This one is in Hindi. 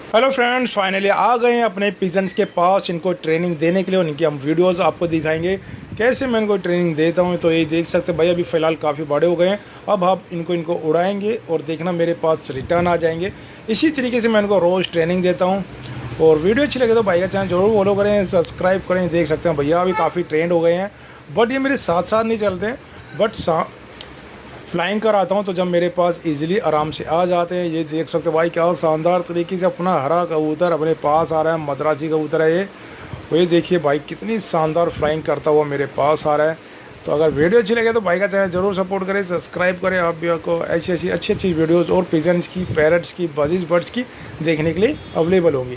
हेलो फ्रेंड्स, फाइनली आ गए हैं अपने पिजन्स के पास इनको ट्रेनिंग देने के लिए। उनकी हम वीडियोस आपको दिखाएंगे कैसे मैं इनको ट्रेनिंग देता हूं। तो ये देख सकते हैं भाई, अभी फ़िलहाल काफ़ी बड़े हो गए हैं। अब आप इनको उड़ाएंगे और देखना मेरे पास रिटर्न आ जाएंगे। इसी तरीके से मैं इनको रोज़ ट्रेनिंग देता हूँ। और वीडियो अच्छी लगे तो भाई का चैनल जरूर फॉलो करें, सब्सक्राइब करें। देख सकते हैं भैया अभी काफ़ी ट्रेंड हो गए हैं, बट ये मेरे साथ साथ नहीं चलते, बट फ्लाइंग कराता हूँ तो जब मेरे पास इजीली आराम से आ जाते हैं। ये देख सकते हो भाई, क्या शानदार तरीके से अपना हरा कबूतर अपने पास आ रहा है। मद्रासी कबूतर है ये। वही देखिए भाई, कितनी शानदार फ्लाइंग करता हुआ मेरे पास आ रहा है। तो अगर वीडियो अच्छी लगे तो भाई का चैनल जरूर सपोर्ट करें, सब्सक्राइब करें। आप भी आपको ऐसी ऐसी अच्छी अच्छी वीडियोज़ और पिजन्स की, पैरट्स की, बजीज बर्ड्स की देखने के लिए अवेलेबल होंगी।